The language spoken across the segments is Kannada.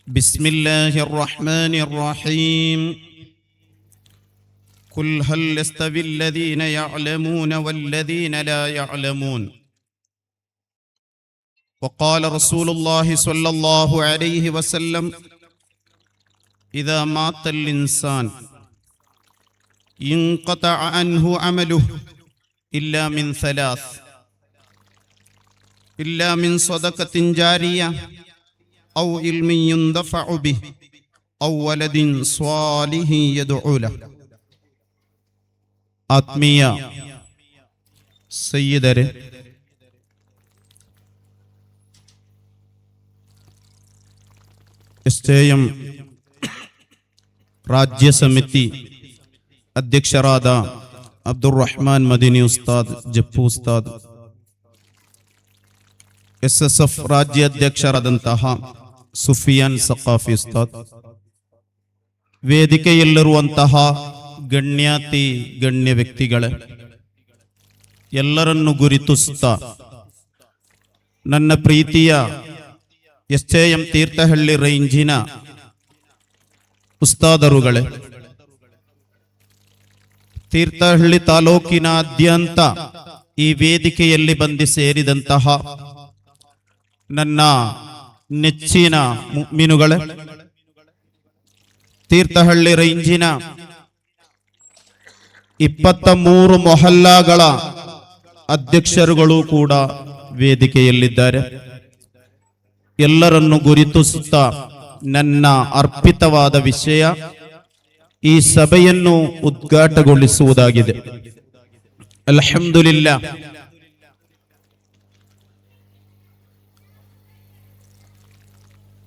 بسم الله الرحمن الرحيم قل هل يستوي الذين يعلمون والذين لا يعلمون وقال رسول الله صلى الله عليه وسلم إذا مات الإنسان انقطع عنه عمله إلا من ثلاث إلا من صدقة جارية أو علم ينتفع به أو ولد صالح يدعو له. ಆತ್ಮೀಯ ಸಯ್ಯಿದರೇ, SJM ರಾಜ್ಯ ಸಮಿತಿ ಅಧ್ಯಕ್ಷರಾದ ಅಬ್ದುಲ್ ರಹಮಾನ್ ಮದೀನಿ ಉಸ್ತಾದ್, ಜಪ್ಪು ಉಸ್ತಾದ್, SSF ರಾಜ್ಯಾಧ್ಯಕ್ಷರಾದಂತಹ ಸುಫಿಯಾನ್ ಸಖಾಫಿ ಉಸ್ತಾದ್, ವೇದಿಕೆಯಲ್ಲಿರುವಂತಹ ಗಣ್ಯಾತಿ ಗಣ್ಯ ವ್ಯಕ್ತಿಗಳೇ, ಎಲ್ಲರನ್ನು ಗುರುತಿಸುತ್ತಾ ನನ್ನ ಪ್ರೀತಿಯ SJM ತೀರ್ಥಹಳ್ಳಿ ರೇಂಜಿನ ಉಸ್ತಾದರುಗಳೇ, ತೀರ್ಥಹಳ್ಳಿ ತಾಲೂಕಿನಾದ್ಯಂತ ಈ ವೇದಿಕೆಯಲ್ಲಿ ಬಂದು ಸೇರಿದಂತಹ ನನ್ನ ನೆಚ್ಚಿನ ಮುಅ್ಮಿನುಗಳೇ, ತೀರ್ಥಹಳ್ಳಿ ರೇಂಜಿನ 23 ಮೊಹಲ್ಲಾಗಳ ಅಧ್ಯಕ್ಷರುಗಳು ಕೂಡ ವೇದಿಕೆಯಲ್ಲಿದ್ದಾರೆ. ಎಲ್ಲರನ್ನು ಗುರುತಿಸುತ್ತಾ ನನ್ನ ಅರ್ಪಿತವಾದ ವಿಷಯ ಈ ಸಭೆಯನ್ನು ಉದ್ಘಾಟನೆಗೊಳಿಸುವುದಾಗಿದೆ. ಅಲ್ಹಮ್ದುಲಿಲ್ಲಾಹ್,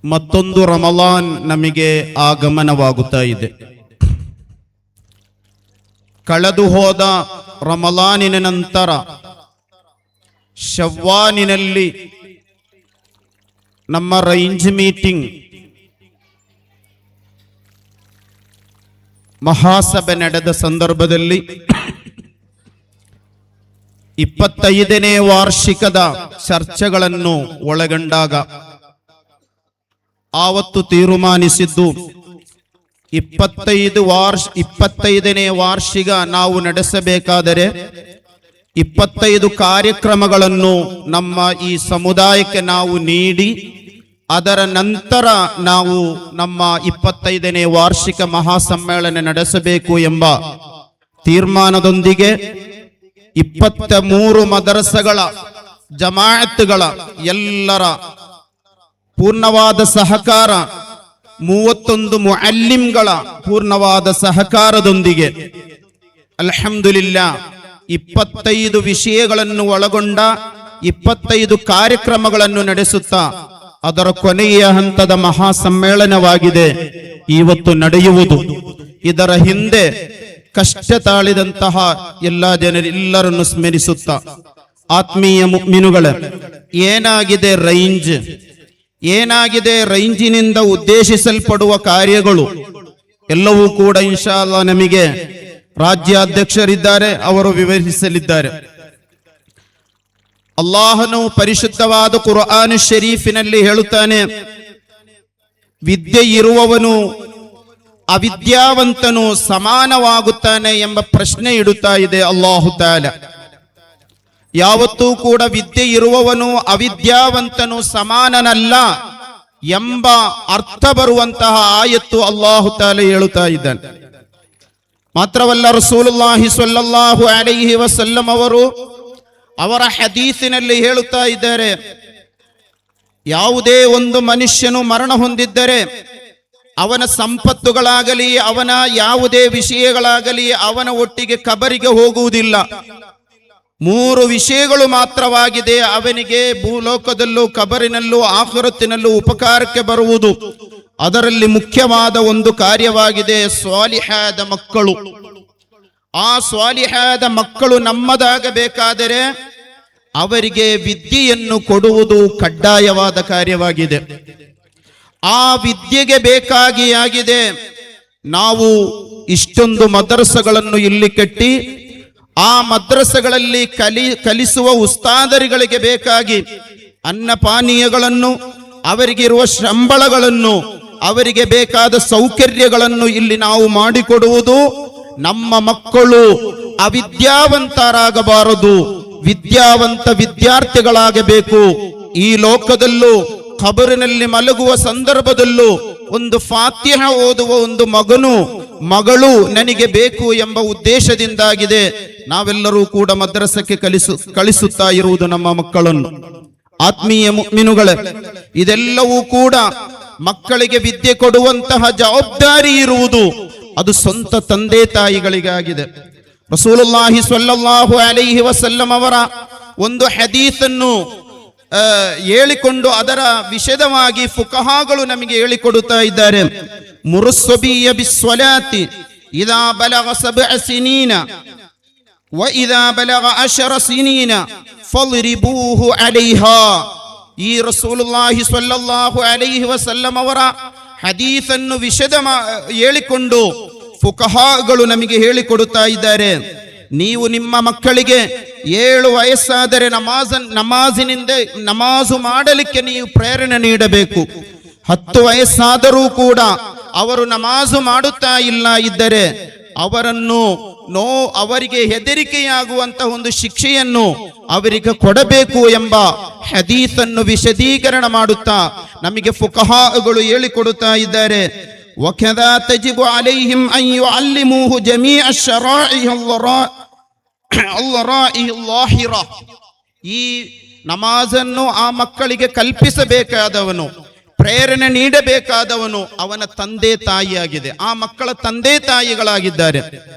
ಮತ್ತೊಂದು ರಮಲಾನ್ ನಮಗೆ ಆಗಮನವಾಗುತ್ತಾ ಇದೆ. ಕಳೆದು ಹೋದ ರಮಲಾನಿನ ನಂತರ ಶವ್ವಾಲಿನಲ್ಲಿ ನಮ್ಮ ರೇಂಜ್ ಮೀಟಿಂಗ್ ಮಹಾಸಭೆ ನಡೆದ ಸಂದರ್ಭದಲ್ಲಿ 25ನೇ ವಾರ್ಷಿಕದ ಚರ್ಚೆಗಳನ್ನು ಒಳಗೊಂಡಾಗ ಆವತ್ತು ತೀರ್ಮಾನಿಸಿದ್ದು 25ನೇ ವಾರ್ಷಿಕ ನಾವು ನಡೆಸಬೇಕಾದರೆ 25 ಕಾರ್ಯಕ್ರಮಗಳನ್ನು ನಮ್ಮ ಈ ಸಮುದಾಯಕ್ಕೆ ನಾವು ನೀಡಿ ಅದರ ನಂತರ ನಾವು ನಮ್ಮ 25ನೇ ವಾರ್ಷಿಕ ಮಹಾಸಮ್ಮೇಳನ ನಡೆಸಬೇಕು ಎಂಬ ತೀರ್ಮಾನದೊಂದಿಗೆ 23 ಮದರಸಗಳ ಜಮಾಅತ್ಗಳ ಎಲ್ಲರ ಪೂರ್ಣವಾದ ಸಹಕಾರ, 31 ಮುಅಲ್ಲಿಮ್ಗಳ ಪೂರ್ಣವಾದ ಸಹಕಾರದೊಂದಿಗೆ ಅಲ್ಹಮ್ದುಲಿಲ್ಲಾಹ್ 25 ವಿಷಯಗಳನ್ನು ಒಳಗೊಂಡ 25 ಕಾರ್ಯಕ್ರಮಗಳನ್ನು ನಡೆಸುತ್ತಾ ಅದರ ಕೊನೆಯ ಹಂತದ ಮಹಾಸಮ್ಮೇಳನವಾಗಿದೆ ಇವತ್ತು ನಡೆಯುವುದು. ಇದರ ಹಿಂದೆ ಕಷ್ಟ ತಾಳಿದಂತಹ ಎಲ್ಲರನ್ನು ಸ್ಮರಿಸುತ್ತಾ, ಆತ್ಮೀಯ ಮುಅ್ಮಿನುಗಳೇ, ಏನಾಗಿದೆ ರೇಂಜಿನಿಂದ ಉದ್ದೇಶಿಸಲ್ಪಡುವ ಕಾರ್ಯಗಳು ಎಲ್ಲವೂ ಕೂಡ ಇನ್ಶಾ ಅಲ್ಲಾಹ್ ನಮಗೆ ರಾಜ್ಯಾಧ್ಯಕ್ಷರಿದ್ದಾರೆ, ಅವರು ವಿವರಿಸಲಿದ್ದಾರೆ. ಅಲ್ಲಾಹನು ಪರಿಶುದ್ಧವಾದ ಕುರ್ಆನ್ ಶರೀಫಿನಲ್ಲಿ ಹೇಳುತ್ತಾನೆ, ವಿದ್ಯೆ ಇರುವವನು ಅವಿದ್ಯಾವಂತನು ಸಮಾನವಾಗುತ್ತಾನೆ ಎಂಬ ಪ್ರಶ್ನೆ ಇಡುತ್ತಾ ಇದೆ ಅಲ್ಲಾಹು ತಾಲಾ. ಯಾವತ್ತೂ ಕೂಡ ವಿದ್ಯೆ ಇರುವವನು ಅವಿದ್ಯಾವಂತನು ಸಮಾನನಲ್ಲ ಎಂಬ ಅರ್ಥ ಬರುವಂತಹ ಆಯತ್ತು ಅಲ್ಲಾಹು ತಾಲಾ ಹೇಳುತ್ತಾ ಇದ್ದಾನೆ. ಮಾತ್ರವಲ್ಲ, ರಸೂಲುಲ್ಲಾಹಿ ಸ್ವಲ್ಲಲ್ಲಾಹು ಅಲೈಹಿ ವಸಲ್ಲಂ ಅವರು ಅವರ ಹದೀಸಿನಲ್ಲಿ ಹೇಳುತ್ತಾ ಇದ್ದಾರೆ, ಯಾವುದೇ ಒಂದು ಮನುಷ್ಯನು ಮರಣ ಹೊಂದಿದ್ದರೆ ಅವನ ಸಂಪತ್ತುಗಳಾಗಲಿ ಅವನ ಯಾವುದೇ ವಿಷಯಗಳಾಗಲಿ ಅವನ ಒಟ್ಟಿಗೆ ಕಬರಿಗೆ ಹೋಗುವುದಿಲ್ಲ. 3 ವಿಷಯಗಳು ಮಾತ್ರವಾಗಿದೆ ಅವನಿಗೆ ಭೂಲೋಕದಲ್ಲೂ ಕಬರಿನಲ್ಲೂ ಆಖಿರತಿನಲ್ಲೂ ಉಪಕಾರಕ್ಕೆ ಬರುವುದು. ಅದರಲ್ಲಿ ಮುಖ್ಯವಾದ ಒಂದು ಕಾರ್ಯವಾಗಿದೆ ಸ್ವಾಲಿಹಾದ ಮಕ್ಕಳು. ಆ ಸ್ವಾಲಿಹಾದ ಮಕ್ಕಳು ನಮ್ಮದಾಗಬೇಕಾದರೆ ಅವರಿಗೆ ವಿದ್ಯೆಯನ್ನು ಕೊಡುವುದು ಕಡ್ಡಾಯವಾದ ಕಾರ್ಯವಾಗಿದೆ. ಆ ವಿದ್ಯೆಗೆ ಬೇಕಾಗಿಯಾಗಿದೆ ನಾವು ಇಷ್ಟೊಂದು ಮದರಸಗಳನ್ನು ಇಲ್ಲಿ ಕಟ್ಟಿ ಆ ಮದ್ರಸೆಗಳಲ್ಲಿ ಕಲಿಸುವ ಉಸ್ತಾದರಿಗಳಿಗೆ ಬೇಕಾಗಿ ಅನ್ನಪಾನೀಯಗಳನ್ನು, ಅವರಿಗಿರುವ ಸಂಬಳಗಳನ್ನು ಅವರಿಗೆ ಬೇಕಾದ ಸೌಕರ್ಯಗಳನ್ನು ಇಲ್ಲಿ ನಾವು ಮಾಡಿಕೊಡುವುದು. ನಮ್ಮ ಮಕ್ಕಳು ಅವಿದ್ಯಾವಂತರಾಗಬಾರದು, ವಿದ್ಯಾವಂತ ವಿದ್ಯಾರ್ಥಿಗಳಾಗಬೇಕು. ಈ ಲೋಕದಲ್ಲೂ ಖಬರಿನಲ್ಲಿ ಮಲಗುವ ಸಂದರ್ಭದಲ್ಲೂ ಒಂದು ಫಾತಿಹ ಓದುವ ಒಂದು ಮಗಳು ನನಗೆ ಬೇಕು ಎಂಬ ಉದ್ದೇಶದಿಂದಾಗಿದೆ ನಾವೆಲ್ಲರೂ ಕೂಡ ಮದ್ರಸಕ್ಕೆ ಕಳಿಸುತ್ತಾ ಇರುವುದು ನಮ್ಮ ಮಕ್ಕಳನ್ನು. ಆತ್ಮೀಯ ಮುಅ್ಮಿನುಗಳೇ, ಇದೆಲ್ಲವೂ ಕೂಡ ಮಕ್ಕಳಿಗೆ ವಿದ್ಯೆ ಕೊಡುವಂತಹ ಜವಾಬ್ದಾರಿ ಇರುವುದು ಅದು ಸ್ವಂತ ತಂದೆ ತಾಯಿಗಳಿಗಾಗಿದೆ. ರಸೂಲುಲ್ಲಾಹಿ ಸ್ವಲ್ಲಲ್ಲಾಹು ಅಲೈಹಿ ವಸಲ್ಲಂ ಅವರ ಒಂದು ಹದೀಸನ್ನು ಹೇಳಿಕೊಂಡು ಅದರ ವಿಷದವಾಗಿ ಫುಕಹಾಗಳು ನಮಗೆ ಹೇಳಿಕೊಡುತ್ತಾ ಇದ್ದಾರೆ. ಮುರುಸ್ಸಬಿಯ ಬಿಸ್ವಲಾತಿ ಇದಾ ಬಲಗ 7 ಸಿನೀನ ವ ಇದಾ ಬಲಗ 10 ಸಿನೀನ ಫಲ್ರಿಬೂಹು ಅಲೈಹಾ. ಈ ರಸೂಲುಲ್ಲಾಹಿ ಸ್ವಲ್ಲಲ್ಲಾಹು ಅಲೈಹಿ ವಸಲ್ಲಂ ಅವರ ಹದೀಸನ್ನು ಹೇಳಿಕೊಂಡು ಫುಕಹಾಗಳು ನಮಗೆ ಹೇಳಿಕೊಡುತ್ತಾ ಇದ್ದಾರೆ. ನೀವು ನಿಮ್ಮ ಮಕ್ಕಳಿಗೆ 7 ವಯಸ್ಸಾದರೆ ನಮಾಜು ಮಾಡಲಿಕ್ಕೆ ನೀವು ಪ್ರೇರಣೆ ನೀಡಬೇಕು. 10 ವಯಸ್ಸಾದರೂ ಕೂಡ ಅವರು ನಮಾಜು ಮಾಡುತ್ತಾ ಇಲ್ಲ ಇದ್ದರೆ ಅವರಿಗೆ ಹೆದರಿಕೆಯಾಗುವಂತಹ ಒಂದು ಶಿಕ್ಷೆಯನ್ನು ಅವರಿಗೆ ಕೊಡಬೇಕು ಎಂಬ ಹದೀಸನ್ನು ವಿಶದೀಕರಣ ಮಾಡುತ್ತಾ ನಮಗೆ ಫುಕಹಾಗಳು ಹೇಳಿಕೊಡುತ್ತಾ ಇದ್ದಾರೆ. وكذا تجب عليهم أن يعلموه جميع الشرائع الظاهرة. ಈ ನಮಾಜನ್ನು ಆ ಮಕ್ಕಳಿಗೆ ಕಲ್ಪಿಸಬೇಕಾದವನು, ಪ್ರೇರಣೆ ನೀಡಬೇಕಾದವನು ಅವನ ತಂದೆ ತಾಯಿಯಾಗಿದೆ, ಆ ಮಕ್ಕಳ ತಂದೆ ತಾಯಿಗಳಾಗಿದ್ದಾರೆ.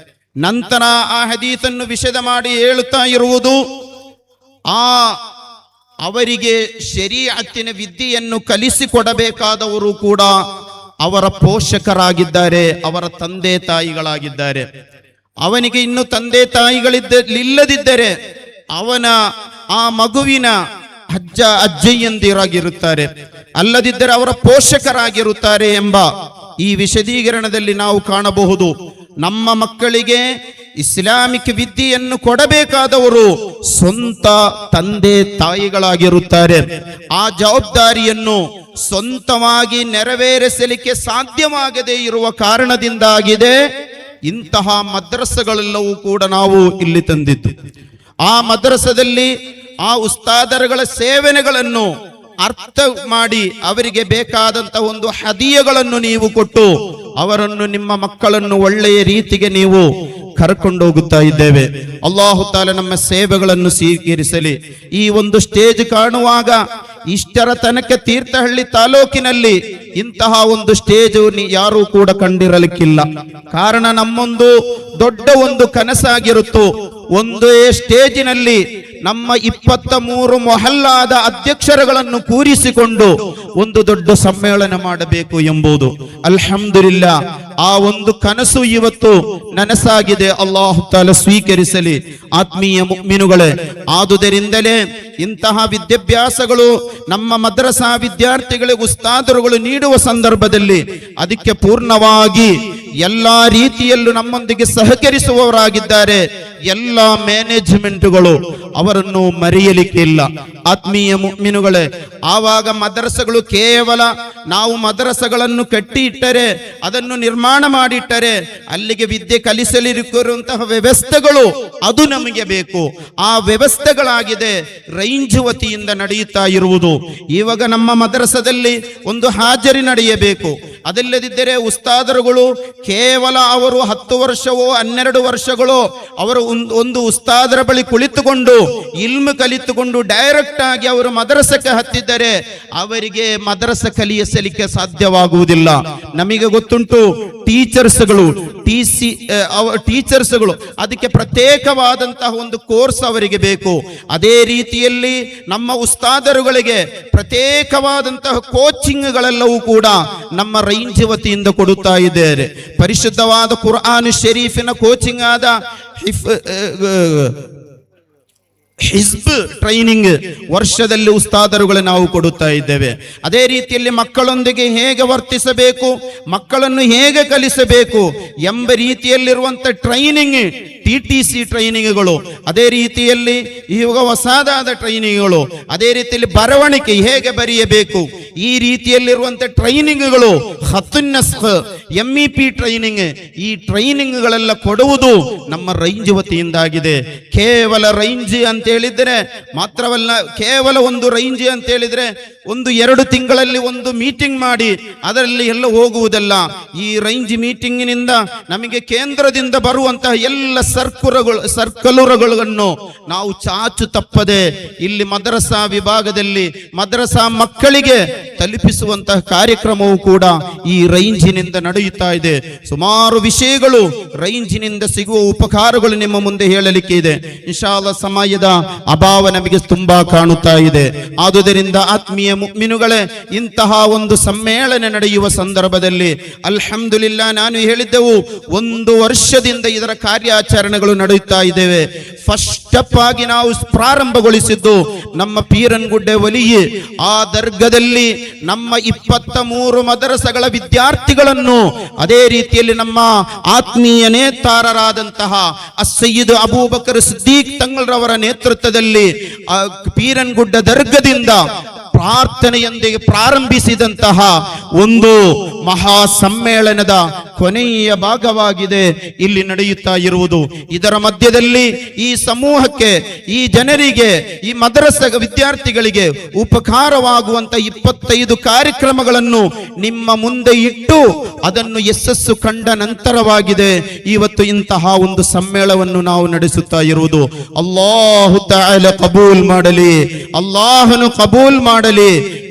ನಂತರ ಆ ಹದೀಸನ್ನು ವಿಷದ ಮಾಡಿ ಹೇಳುತ್ತಾ ಇರುವುದು ಅವರಿಗೆ ಶರೀಅತ್ತಿನ ವಿದ್ಯೆಯನ್ನು ಕಲಿಸಿಕೊಡಬೇಕಾದವರು ಕೂಡ ಅವರ ಪೋಷಕರಾಗಿದ್ದಾರೆ, ಅವರ ತಂದೆ ತಾಯಿಗಳಾಗಿದ್ದಾರೆ. ಅವನಿಗೆ ಇನ್ನು ತಂದೆ ತಾಯಿಗಳಿಲ್ಲದಿದ್ದರೆ ಅವನ ಆ ಮಗುವಿನ ಅಜ್ಜಯ್ಯಂದಿರಾಗಿರುತ್ತಾರೆ, ಅಲ್ಲದಿದ್ದರೆ ಅವರ ಪೋಷಕರಾಗಿರುತ್ತಾರೆ ಎಂಬ ಈ ವಿಶದೀಕರಣದಲ್ಲಿ ನಾವು ಕಾಣಬಹುದು. ನಮ್ಮ ಮಕ್ಕಳಿಗೆ ಇಸ್ಲಾಮಿಕ್ ವಿದ್ಯೆಯನ್ನು ಕೊಡಬೇಕಾದವರು ಸ್ವಂತ ತಂದೆ ತಾಯಿಗಳಾಗಿರುತ್ತಾರೆ. ಆ ಜವಾಬ್ದಾರಿಯನ್ನು ಸ್ವಂತವಾಗಿ ನೆರವೇರಿಸಲಿಕ್ಕೆ ಸಾಧ್ಯವಾಗದೇ ಇರುವ ಕಾರಣದಿಂದಾಗಿದೆ ಇಂತಹ ಮದ್ರಸಗಳೆಲ್ಲವೂ ಕೂಡ ನಾವು ಇಲ್ಲಿ ತಂದಿದ್ದು. ಆ ಮದ್ರಸದಲ್ಲಿ ಆ ಉಸ್ತಾದರುಗಳ ಸೇವನೆಗಳನ್ನು ಅರ್ಥ ಮಾಡಿ ಅವರಿಗೆ ಬೇಕಾದಂತಹ ಒಂದು ಹದಿಯಗಳನ್ನು ನೀವು ಕೊಟ್ಟು ಅವರನ್ನು, ನಿಮ್ಮ ಮಕ್ಕಳನ್ನು ಒಳ್ಳೆಯ ರೀತಿಗೆ ನೀವು ಕರ್ಕೊಂಡೋಗುತ್ತಾ ಇದ್ದೇವೆ. ಅಲ್ಲಾಹು ತಾಲ ನಮ್ಮ ಸೇವೆಗಳನ್ನು ಸ್ವೀಕರಿಸಲಿ. ಈ ಒಂದು ಸ್ಟೇಜ್ ಕಾಣುವಾಗ ಇಷ್ಟರ ತನಕ ತೀರ್ಥಹಳ್ಳಿ ತಾಲೂಕಿನಲ್ಲಿ ಇಂತಹ ಒಂದು ಸ್ಟೇಜ್ ಯಾರೂ ಕೂಡ ಕಂಡಿರಲಿಕ್ಕಿಲ್ಲ. ಕಾರಣ ನಮ್ಮೊಂದು ದೊಡ್ಡ ಒಂದು ಕನಸಾಗಿರುತ್ತು, ಒಂದೇ ಸ್ಟೇಜಿನಲ್ಲಿ ನಮ್ಮ 23 ಮೊಹಲ್ಲಾದ ಅಧ್ಯಕ್ಷರುಗಳನ್ನು ಕೂರಿಸಿಕೊಂಡು ಒಂದು ದೊಡ್ಡ ಸಮ್ಮೇಳನ ಮಾಡಬೇಕು ಎಂಬುದು. ಅಲ್ಹಮ್ದುಲಿಲ್ಲಾ, ಆ ಒಂದು ಕನಸು ಇವತ್ತು ನನಸಾಗಿದೆ. ಅಲ್ಲಾಹು ತಾಲ ಸ್ವೀಕರಿಸಲಿ. ಆತ್ಮೀಯ ಮುಅ್ಮಿನುಗಳೇ, ಆದುದರಿಂದಲೇ ಇಂತಹ ವಿದ್ಯಾಭ್ಯಾಸಗಳು ನಮ್ಮ ಮದ್ರಸಾ ವಿದ್ಯಾರ್ಥಿಗಳಿಗೆ ಉಸ್ತಾದರುಗಳು ನೀಡುವ ಸಂದರ್ಭದಲ್ಲಿ ಅದಕ್ಕೆ ಪೂರ್ಣವಾಗಿ ಎಲ್ಲಾ ರೀತಿಯಲ್ಲೂ ನಮ್ಮೊಂದಿಗೆ ಸಹಕರಿಸುವವರಾಗಿದ್ದಾರೆ. ಎಲ್ಲ ಮ್ಯಾನೇಜ್ಮೆಂಟ್ಗಳು ಅವರನ್ನು ಮರೆಯಲಿಕ್ಕಿಲ್ಲ. ಆತ್ಮೀಯ ಮುಅ್ಮಿನುಗಳೇ, ಆವಾಗ ಮದ್ರಸಗಳು ಕೇವಲ ನಾವು ಮದ್ರಸಗಳನ್ನು ಕಟ್ಟಿ ಇಟ್ಟರೆ, ಅದನ್ನು ನಿರ್ಮಾಣ ಮಾಡಿಟ್ಟರೆ ಅಲ್ಲಿಗೆ ವಿದ್ಯೆ ಕಲಿಸಲಿರುವಂತಹ ವ್ಯವಸ್ಥೆಗಳು ಅದು ನಮಗೆ ಬೇಕು. ಆ ವ್ಯವಸ್ಥೆಗಳಾಗಿದೆ ರೈಂಜ್ ವತಿಯಿಂದ ನಡೆಯುತ್ತಾ ಇರುವುದು. ಇವಾಗ ನಮ್ಮ ಮದ್ರಸದಲ್ಲಿ ಒಂದು ಹಾಜರಿ ನಡೆಯಬೇಕು. ಅದಲ್ಲದಿದ್ದರೆ ಉಸ್ತಾದರುಗಳು ಕೇವಲ ಅವರು 10 ವರ್ಷವೋ 12 ವರ್ಷಗಳೋ ಅವರು ಒಂದು ಉಸ್ತಾದರ ಬಳಿ ಕುಳಿತುಕೊಂಡು ಇಲ್ಮ್ ಕಲಿತುಕೊಂಡು ಡೈರೆಕ್ಟ್ ಆಗಿ ಅವರು ಮದ್ರಸಕ್ಕೆ ಹತ್ತಿದ್ದರೆ ಅವರಿಗೆ ಮದ್ರಸ ಕಲಿಸಲಿಕ್ಕೆ ಸಾಧ್ಯವಾಗುವುದಿಲ್ಲ. ನಮಗೆ ಗೊತ್ತುಂಟು, ಟೀಚರ್ಸ್ಗಳು ಅದಕ್ಕೆ ಪ್ರತ್ಯೇಕವಾದಂತಹ ಒಂದು ಕೋರ್ಸ್ ಅವರಿಗೆ ಬೇಕು. ಅದೇ ರೀತಿಯಲ್ಲಿ ನಮ್ಮ ಉಸ್ತಾದರುಗಳಿಗೆ ಪ್ರತ್ಯೇಕವಾದಂತಹ ಕೋಚಿಂಗ್ಗಳೆಲ್ಲವೂ ಕೂಡ ನಮ್ಮ ರೈಂಜ್ ವತಿಯಿಂದ ಕೊಡುತ್ತಾ ಇದ್ದಾರೆ. ಪರಿಶುದ್ಧವಾದ ಕುರ್ಆನ್ ಶರೀಫಿನ ಕೋಚಿಂಗ್ ಆದ ಹಿಜ್ಬ್ ಟ್ರೈನಿಂಗ್ ವರ್ಷದಲ್ಲಿ ಉಸ್ತಾದರುಗಳು ನಾವು ಕೊಡುತ್ತಾ ಇದ್ದೇವೆ. ಅದೇ ರೀತಿಯಲ್ಲಿ ಮಕ್ಕಳೊಂದಿಗೆ ಹೇಗೆ ವರ್ತಿಸಬೇಕು, ಮಕ್ಕಳನ್ನು ಹೇಗೆ ಕಲಿಸಬೇಕು ಎಂಬ ರೀತಿಯಲ್ಲಿರುವಂಥ ಟ್ರೈನಿಂಗ್, TTC ಟ್ರೈನಿಂಗ್ಗಳು, ಅದೇ ರೀತಿಯಲ್ಲಿ ಇವಾಗ ಹೊಸದಾದ ಟ್ರೈನಿಂಗ್ಗಳು, ಅದೇ ರೀತಿಯಲ್ಲಿ ಬರವಣಿಗೆ ಹೇಗೆ ಬರೆಯಬೇಕು, ಈ ರೀತಿಯಲ್ಲಿರುವಂಥ ಟ್ರೈನಿಂಗ್ಗಳು, ಹತ್ತುನ್ನಸ್ಖ್, MEP ಟ್ರೈನಿಂಗ್, ಈ ಟ್ರೈನಿಂಗ್ಗಳೆಲ್ಲ ಕೊಡುವುದು ನಮ್ಮ ರೈಂಜ್ ವತಿಯಿಂದಾಗಿದೆ. ಕೇವಲ ರೈಂಜ್ ಅಂತ ಹೇಳಿದ್ರೆ ಮಾತ್ರವಲ್ಲ, ಕೇವಲ ಒಂದು ರೈಂಜ್ ಅಂತ ಹೇಳಿದ್ರೆ 1-2 ತಿಂಗಳಲ್ಲಿ ಒಂದು ಮೀಟಿಂಗ್ ಮಾಡಿ ಅದರಲ್ಲಿ ಎಲ್ಲ ಹೋಗುವುದಲ್ಲ. ಈ ರೈಂಜ್ ಮೀಟಿಂಗಿನಿಂದ ನಮಗೆ ಕೇಂದ್ರದಿಂದ ಬರುವಂತಹ ಎಲ್ಲ ಸರ್ಕಲುಗಳನ್ನು ನಾವು ಚಾಚು ತಪ್ಪದೆ ಇಲ್ಲಿ ಮದ್ರಸಾ ವಿಭಾಗದಲ್ಲಿ ಮದ್ರಸಾ ಮಕ್ಕಳಿಗೆ ತಲುಪಿಸುವಂತಹ ಕಾರ್ಯಕ್ರಮವು ಕೂಡ ಈ ರೈಂಜಿನಿಂದ ನಡೆಯುತ್ತಾ ಇದೆ. ಸುಮಾರು ವಿಷಯಗಳು ರೈಂಜಿನಿಂದ ಸಿಗುವ ಉಪಕಾರಗಳು ನಿಮ್ಮ ಮುಂದೆ ಹೇಳಲಿಕ್ಕೆ ಇದೆ. ಇನ್ಶಾ ಅಲ್ಲಾಹ್ ಸಮಯದ ಅಭಾವ ನಮಗೆ ತುಂಬಾ ಕಾಣುತ್ತಾ ಇದೆ. ಆದುದರಿಂದ ಆತ್ಮೀಯ ಮುಅ್ಮಿನುಗಳೇ, ಇಂತಹ ಒಂದು ಸಮ್ಮೇಳನ ನಡೆಯುವ ಸಂದರ್ಭದಲ್ಲಿ ಅಲ್ಹಮ್ದುಲಿಲ್ಲಾ, ನಾನು ಹೇಳಿದ್ದೆವು 1 ವರ್ಷದಿಂದ ಇದರ ಕಾರ್ಯಾಚರಣೆಗಳು ನಡೆಯುತ್ತಾ ಇದ್ದೇವೆ. ಫಸ್ಟ್ ಅಪ್ ಆಗಿ ನಾವು ಪ್ರಾರಂಭಗೊಳಿಸಿದ್ದು ನಮ್ಮ ಪೀರನ್ಗುಡ್ಡೆ ವಲಿಯಿ ಆ ದರ್ಗದಲ್ಲಿ ನಮ್ಮ 23 ಮದರಸಗಳ ವಿದ್ಯಾರ್ಥಿಗಳನ್ನು, ಅದೇ ರೀತಿಯಲ್ಲಿ ನಮ್ಮ ಆತ್ಮೀಯ ನೇತಾರರಾದಂತಹ ಸಯ್ಯಿದ್ ಅಬೂಬಕರ್ ಸಿದ್ದೀಕ್ ತಂಗಳರವರ ನೇತೃತ್ವದಲ್ಲಿ ಪೀರನ್ಗುಡ್ಡ ದರ್ಗದಿಂದ ಪ್ರಾರ್ಥನೆಯೊಂದಿಗೆ ಪ್ರಾರಂಭಿಸಿದಂತಹ ಒಂದು ಮಹಾ ಸಮ್ಮೇಳನದ ಕೊನೆಯ ಭಾಗವಾಗಿದೆ ಇಲ್ಲಿ ನಡೆಯುತ್ತಾ ಇರುವುದು. ಇದರ ಮಧ್ಯದಲ್ಲಿ ಈ ಸಮೂಹಕ್ಕೆ, ಈ ಜನರಿಗೆ, ಈ ಮದ್ರಸಾ ವಿದ್ಯಾರ್ಥಿಗಳಿಗೆ ಉಪಕಾರವಾಗುವಂತ 25 ಕಾರ್ಯಕ್ರಮಗಳನ್ನು ನಿಮ್ಮ ಮುಂದೆ ಇಟ್ಟು ಅದನ್ನು ಯಶಸ್ಸು ಕಂಡ ನಂತರವಾಗಿದೆ ಇವತ್ತು ಇಂತಹ ಒಂದು ಸಮ್ಮೇಳನವನ್ನು ನಾವು ನಡೆಸುತ್ತಾ ಇರುವುದು. ಅಲ್ಲಾಹು ತಆಲಾ ಕಬೂಲ್ ಮಾಡಲಿ, ಅಲ್ಲಾಹನು ಕಬೂಲ್ ಮಾಡಲಿ.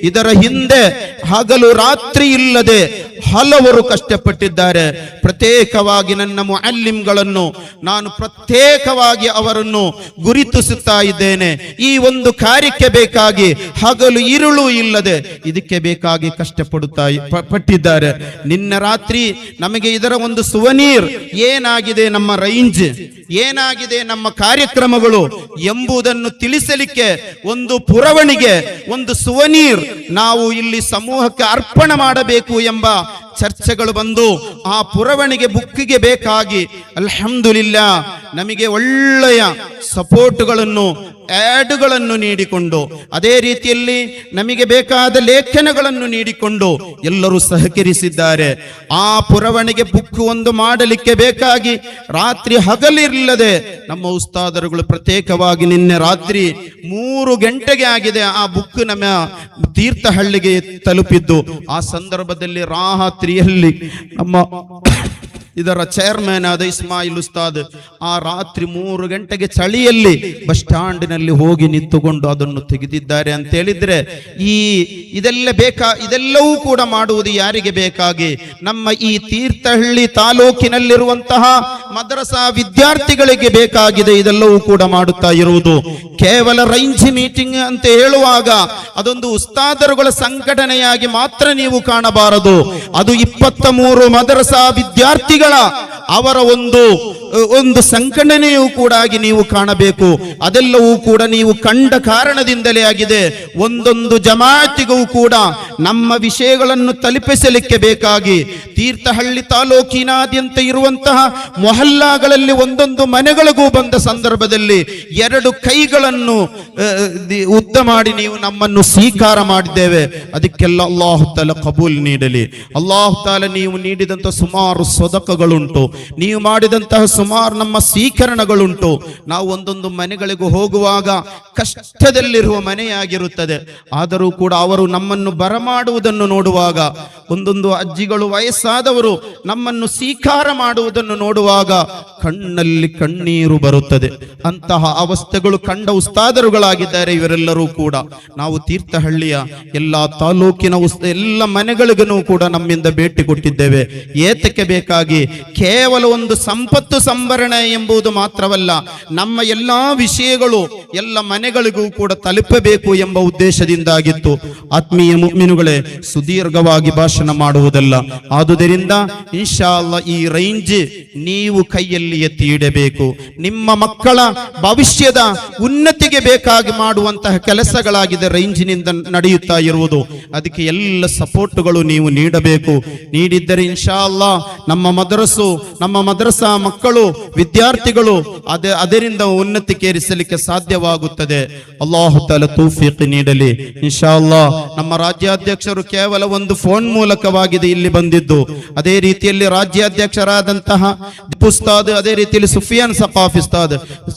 ಇದರ ಹಿಂದೆ ಹಗಲು ರಾತ್ರಿ ಇಲ್ಲದೆ ಹಲವರು ಕಷ್ಟಪಟ್ಟಿದ್ದಾರೆ. ಪ್ರತ್ಯೇಕವಾಗಿ ನನ್ನ ಮುಅಲ್ಲಿಮ್ಗಳನ್ನು ನಾನು ಪ್ರತ್ಯೇಕವಾಗಿ ಅವರನ್ನು ಗುರುತಿಸುತ್ತಾ ಇದ್ದೇನೆ. ಈ ಒಂದು ಕಾರ್ಯಕ್ಕೆ ಬೇಕಾಗಿ ಹಗಲು ಇರುಳು ಇಲ್ಲದೆ ಇದಕ್ಕೆ ಬೇಕಾಗಿ ಪಟ್ಟಿದ್ದಾರೆ. ನಿನ್ನ ರಾತ್ರಿ ನಮಗೆ ಇದರ ಒಂದು ಸುವನೀರ್ ಏನಾಗಿದೆ, ನಮ್ಮ ರೈಂಜ್ ಏನಾಗಿದೆ, ನಮ್ಮ ಕಾರ್ಯಕ್ರಮಗಳು ಎಂಬುದನ್ನು ತಿಳಿಸಲಿಕ್ಕೆ ಒಂದು ಪುರವಣಿಗೆ, ಒಂದು ಸುವನೀರ್ ನಾವು ಇಲ್ಲಿ ಸಮೂಹಕ್ಕೆ ಅರ್ಪಣೆ ಮಾಡಬೇಕು ಎಂಬ ಚರ್ಚೆಗಳು ಬಂದು ಆ ಪುರವಣಿಗೆ ಬುಕ್ಕಿಗೆ ಬೇಕಾಗಿ ಅಲ್ಹಮ್ದುಲಿಲ್ಲಾ ನಮಗೆ ಒಳ್ಳೆಯ ಸಪೋರ್ಟ್ಗಳನ್ನು, ಆಡ್ಗಳನ್ನು ನೀಡಿಕೊಂಡು, ಅದೇ ರೀತಿಯಲ್ಲಿ ನಮಗೆ ಬೇಕಾದ ಲೇಖನಗಳನ್ನು ನೀಡಿಕೊಂಡು ಎಲ್ಲರೂ ಸಹಕರಿಸಿದ್ದಾರೆ. ಆ ಪುರವಣಿಗೆ ಬುಕ್ ಒಂದು ಮಾಡಲಿಕ್ಕೆ ಬೇಕಾಗಿ ರಾತ್ರಿ ಹಗಲಿರಲಿಲ್ಲದೆ ನಮ್ಮ ಉಸ್ತಾದರುಗಳು ಪ್ರತ್ಯೇಕವಾಗಿ ನಿನ್ನೆ ರಾತ್ರಿ 3 ಗಂಟೆಗೆ ಆಗಿದೆ ಆ ಬುಕ್ ನಮ್ಮ ತೀರ್ಥಹಳ್ಳಿಗೆ ತಲುಪಿದ್ದು. ಆ ಸಂದರ್ಭದಲ್ಲಿ ರಾತ್ರಿಯಲ್ಲಿ ನಮ್ಮ ಇದರ ಚೇರ್ಮನ್ ಆದ ಇಸ್ಮಾಯಿಲ್ ಉಸ್ತಾದ್ ಆ ರಾತ್ರಿ 3 ಗಂಟೆಗೆ ಚಳಿಯಲ್ಲಿ ಬಸ್ ಸ್ಟ್ಯಾಂಡಿನಲ್ಲಿ ಹೋಗಿ ನಿಂತುಕೊಂಡು ಅದನ್ನು ತೆಗೆದಿದ್ದಾರೆ ಅಂತ ಹೇಳಿದ್ರೆ ಇದೆಲ್ಲವೂ ಕೂಡ ಮಾಡುವುದು ಯಾರಿಗೆ ಬೇಕಾಗಿ? ನಮ್ಮ ಈ ತೀರ್ಥಹಳ್ಳಿ ತಾಲೂಕಿನಲ್ಲಿರುವಂತಹ ಮದ್ರಸಾ ವಿದ್ಯಾರ್ಥಿಗಳಿಗೆ ಬೇಕಾಗಿದೆ. ಇದೆಲ್ಲವೂ ಕೂಡ ಮಾಡುತ್ತಾ ಇರುವುದು. ಕೇವಲ ರೈಂಜ್ ಮೀಟಿಂಗ್ ಅಂತ ಹೇಳುವಾಗ ಅದೊಂದು ಉಸ್ತಾದರುಗಳ ಸಂಘಟನೆಯಾಗಿ ಮಾತ್ರ ನೀವು ಕಾಣಬಾರದು. ಅದು 23 ಮದ್ರಸಾ ವಿದ್ಯಾರ್ಥಿಗಳ ಅವರ ಒಂದು ಸಂಘಟನೆಯೂ ಕೂಡ ಆಗಿ ನೀವು ಕಾಣಬೇಕು. ಅದೆಲ್ಲವೂ ಕೂಡ ನೀವು ಕಂಡ ಕಾರಣದಿಂದಲೇ ಆಗಿದೆ. ಒಂದೊಂದು ಜಮಾತಿಗೂ ಕೂಡ ನಮ್ಮ ವಿಷಯಗಳನ್ನು ತಲುಪಿಸಲಿಕ್ಕೆ ಬೇಕಾಗಿ ತೀರ್ಥಹಳ್ಳಿ ತಾಲೂಕಿನಾದ್ಯಂತ ಇರುವಂತಹ ಮೊಹಲ್ಲಾಗಳಲ್ಲಿ ಒಂದೊಂದು ಮನೆಗಳಿಗೂ ಬಂದ ಸಂದರ್ಭದಲ್ಲಿ 2 ಕೈಗಳನ್ನು ಉದ್ದ ಮಾಡಿ ನೀವು ನಮ್ಮನ್ನು ಸ್ವೀಕಾರ ಮಾಡಿದ್ದೇವೆ. ಅದಕ್ಕೆಲ್ಲ ಅಲ್ಲಾಹು ತಾಲಾ ಕಬೂಲ್ ನೀಡಲಿ. ಅಲ್ಲಾಹು ತಾಲಾ ನೀವು ನೀಡಿದಂತ ಸುಮಾರು ಸದಕಗಳುಂಟು, ನೀವು ಮಾಡಿದಂತಹ ಸುಮಾರು ನಮ್ಮ ಸ್ವೀಕರಣಗಳುಂಟು. ನಾವು ಒಂದೊಂದು ಮನೆಗಳಿಗೂ ಹೋಗುವಾಗ ಕಷ್ಟದಲ್ಲಿರುವ ಮನೆಯಾಗಿರುತ್ತದೆ. ಆದರೂ ಕೂಡ ಅವರು ನಮ್ಮನ್ನು ಬರಮಾಡುವುದನ್ನು ನೋಡುವಾಗ, ಒಂದೊಂದು ಅಜ್ಜಿಗಳು ವಯಸ್ಸಾದವರು ನಮ್ಮನ್ನು ಸ್ವೀಕಾರ ಮಾಡುವುದನ್ನು ನೋಡುವಾಗ ಕಣ್ಣಲ್ಲಿ ಕಣ್ಣೀರು ಬರುತ್ತದೆ. ಅಂತಹ ಅವಸ್ಥೆಗಳು ಕಂಡ ಉಸ್ತಾದರುಗಳಾಗಿದ್ದಾರೆ ಇವರೆಲ್ಲರೂ ಕೂಡ. ನಾವು ತೀರ್ಥಹಳ್ಳಿಯ ಎಲ್ಲ ತಾಲೂಕಿನ ಎಲ್ಲ ಮನೆಗಳಿಗೂ ಕೂಡ ನಮ್ಮಿಂದ ಭೇಟಿ ಕೊಟ್ಟಿದ್ದೇವೆ. ಏತಕ್ಕೆ ಬೇಕಾಗಿ? ಕೇವಲ ಒಂದು ಸಂಪತ್ತು ಸಂಭರಣೆ ಎಂಬುದು ಮಾತ್ರವಲ್ಲ, ನಮ್ಮ ಎಲ್ಲಾ ವಿಷಯಗಳು ಎಲ್ಲ ಮನೆಗಳಿಗೂ ಕೂಡ ತಲುಪಬೇಕು ಎಂಬ ಉದ್ದೇಶದಿಂದಾಗಿತ್ತು. ಆತ್ಮೀಯ ಮುಅ್ಮಿನುಗಳೇ, ಸುದೀರ್ಘವಾಗಿ ಭಾಷಣ ಭಾಷಣ ಮಾಡುವುದಲ್ಲ. ಆದುದರಿಂದ ಇನ್ಶಾ ಅಲ್ಲಾ ಈ ರೈಂಜ್ ನೀವು ಕೈಯಲ್ಲಿ ಎತ್ತಿ ಇಡಬೇಕು. ನಿಮ್ಮ ಮಕ್ಕಳ ಭವಿಷ್ಯದ ಉನ್ನತಿಗೆ ಬೇಕಾಗಿ ಮಾಡುವಂತಹ ಕೆಲಸಗಳಾಗಿದೆ ರೈಂಜಿನಿಂದ ನಡೆಯುತ್ತಾ ಇರುವುದು. ಅದಕ್ಕೆ ಎಲ್ಲ ಸಪೋರ್ಟ್ಗಳು ನೀವು ನೀಡಬೇಕು. ನೀಡಿದ್ದರೆ ಇನ್ಶಾ ಅಲ್ಲಾ ನಮ್ಮ ಮದ್ರಸಾ ಮಕ್ಕಳು ವಿದ್ಯಾರ್ಥಿಗಳು ಅದರಿಂದ ಉನ್ನತಿಗೇರಿಸಲಿಕ್ಕೆ ಸಾಧ್ಯವಾಗುತ್ತದೆ. ಅಲ್ಲಾಹು ತಆಲಾ ತೌಫೀಕ್ ನೀಡಲಿ. ಇನ್ಶಾ ಅಲ್ಲಾ ನಮ್ಮ ರಾಜ್ಯಾಧ್ಯಕ್ಷರು ಕೇವಲ ಒಂದು ಫೋನ್ ಮೂಲಕವಾಗಿದೆ ಇಲ್ಲಿ ಬಂದಿದ್ದು. ಅದೇ ರೀತಿಯಲ್ಲಿ ರಾಜ್ಯಾಧ್ಯಕ್ಷರಾದಂತಹ ಉಸ್ತಾದ್, ಅದೇ ರೀತಿಯಲ್ಲಿ ಸುಫಿಯಾನ್ ಸಖಾಫಿ ಉಸ್ತಾದ್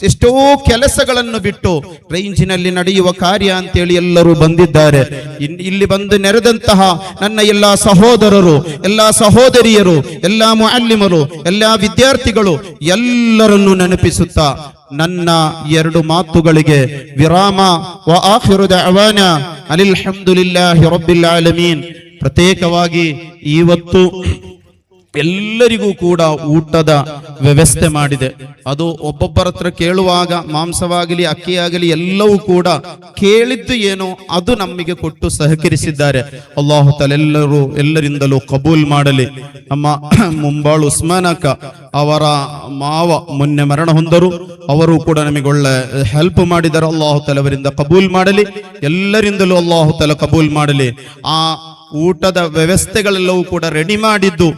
ಎಷ್ಟೋ ಕೆಲಸಗಳನ್ನು ಬಿಟ್ಟು ರೈಂಜಿನಲ್ಲಿ ನಡೆಯುವ ಕಾರ್ಯ ಅಂತೇಳಿ ಎಲ್ಲರೂ ಬಂದಿದ್ದಾರೆ. ಇಲ್ಲಿ ಬಂದು ನೆರೆದಂತಹ ನನ್ನ ಎಲ್ಲಾ ಸಹೋದರರು, ಎಲ್ಲಾ ಸಹೋದರಿಯರು, ಎಲ್ಲಾ ಮುಅಲ್ಲಿಮರು, ಎಲ್ಲಾ ವಿದ್ಯಾರ್ಥಿಗಳು ಎಲ್ಲರನ್ನೂ ನೆನಪಿಸುತ್ತಾ ನನ್ನ ಎರಡು ಮಾತುಗಳಿಗೆ ವಿರಾಮ. ವ ಆಖಿರು ದಅವಾನಾ ಅನಿಲ್ ಹಮ್ದುಲಿಲ್ಲಾಹಿ ರಬ್ಬಿಲ್ ಆಲಮೀನ್. ಪ್ರತ್ಯೇಕವಾಗಿ ಇವತ್ತು ಎಲ್ಲರಿಗೂ ಕೂಡ ಊಟದ ವ್ಯವಸ್ಥೆ ಮಾಡಿದೆ. ಅದು ಒಬ್ಬೊಬ್ಬರ ಹತ್ರ ಕೇಳುವಾಗ ಮಾಂಸವಾಗಲಿ ಅಕ್ಕಿಯಾಗಲಿ ಎಲ್ಲವೂ ಕೂಡ ಕೇಳಿದ್ದು ಏನೋ ಅದು ನಮಗೆ ಕೊಟ್ಟು ಸಹಕರಿಸಿದ್ದಾರೆ. ಅಲ್ಲಾಹು ತಆಲಾ ಎಲ್ಲರಿಂದಲೂ ಕಬೂಲ್ ಮಾಡಲಿ. ನಮ್ಮ ಮುಂಬಾಳು ಉಸ್ಮಾನಕ್ಕ ಅವರ ಮಾವ ಮೊನ್ನೆ ಮರಣ ಹೊಂದರು. ಅವರು ಕೂಡ ನಮಗೆ ಒಳ್ಳೆ ಹೆಲ್ಪ್ ಮಾಡಿದ್ದಾರೆ. ಅಲ್ಲಾಹು ತಆಲಾ ಅವರಿಂದ ಕಬೂಲ್ ಮಾಡಲಿ. ಎಲ್ಲರಿಂದಲೂ ಅಲ್ಲಾಹು ತಆಲಾ ಕಬೂಲ್ ಮಾಡಲಿ. ಆ ಊಟದ ವ್ಯವಸ್ಥೆಗಳೆಲ್ಲವೂ ಕೂಡ ರೆಡಿ ಮಾಡಿದ್ದು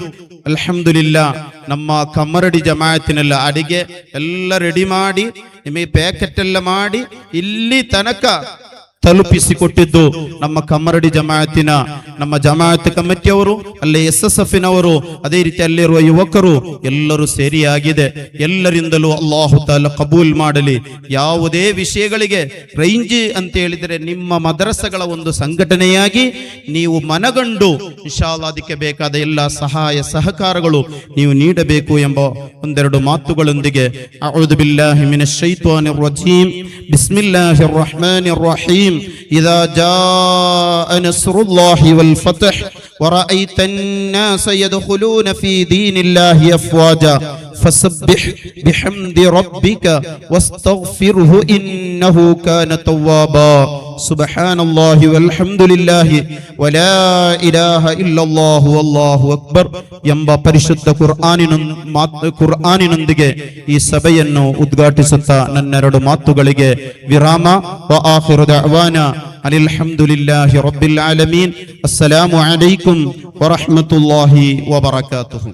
ಅಲ್ಹಮ್ದುಲಿಲ್ಲಾ ನಮ್ಮ ಕಮ್ಮರಡಿ ಜಮಾಯತಿನೆಲ್ಲ ಅಡಿಗೆ ಎಲ್ಲ ರೆಡಿ ಮಾಡಿ ನಿಮಗೆ ಪ್ಯಾಕೆಟ್ ಎಲ್ಲ ಮಾಡಿ ಇಲ್ಲಿ ತನಕ ತಲುಪಿಸಿಕೊಟ್ಟಿದ್ದು ನಮ್ಮ ಕಮ್ಮರಡಿ ಜಮಾಯತಿನ ನಮ್ಮ ಜಮಾಯತ್ ಕಮಿಟಿಯವರು, ಅಲ್ಲಿ SSF ನವರು, ಅದೇ ರೀತಿ ಅಲ್ಲಿರುವ ಯುವಕರು ಎಲ್ಲರೂ ಸೇರಿಯಾಗಿದೆ. ಎಲ್ಲರಿಂದಲೂ ಅಲ್ಲಾಹು ತಆಲಾ ಕಬೂಲ್ ಮಾಡಲಿ. ಯಾವುದೇ ವಿಷಯಗಳಿಗೆ ರೈಂಜ್ ಅಂತ ಹೇಳಿದರೆ ನಿಮ್ಮ ಮದ್ರಸಗಳ ಒಂದು ಸಂಘಟನೆಯಾಗಿ ನೀವು ಮನಗಂಡು ಇನ್ಶಾ ಅಲ್ಲಾ ಅದಕ್ಕೆ ಬೇಕಾದ ಎಲ್ಲ ಸಹಾಯ ಸಹಕಾರಗಳು ನೀವು ನೀಡಬೇಕು ಎಂಬ ಒಂದೆರಡು ಮಾತುಗಳೊಂದಿಗೆ ಅಊದು ಬಿಲ್ಲಾಹಿ ಮಿನಶ್ ಶೈತಾನಿರ್ ರಜೀಮ್. ಬಿಸ್ಮಿಲ್ಲಾಹಿರ್ ರಹ್ಮಾನಿರ್ ರಹೀಮ್. إذا جاء نصر الله والفتح ورأيت الناس يدخلون في دين الله أفواجا فسبح بحمد ربك واستغفره إنه كان توابا سبحان الله والحمد لله ولا إله إلا الله والله أكبر ಎಂಬ ಪರಿಶುದ್ಧ ಕುರ್ಆನಿನೊಂದಿಗೆ ಈ ಸಭೆಯನ್ನು ಉದ್ಘಾಟಿಸುತ್ತಾ ನನ್ನೆರಡು ಮಾತುಗಳಿಗೆ ವಿರಾಮ. ವ ಆಖಿರು ದಅವಾನಾ ಅನಿಲ್ ಹಮ್ದುಲಿಲ್ಲಾಹಿ ರಬ್ಬಿಲ್ ಆಲಮೀನ್. ಅಸ್ಸಲಾಮು ಅಲೈಕುಂ ವ ರಹ್ಮತುಲ್ಲಾಹಿ ವ ಬರಕಾತುಹು.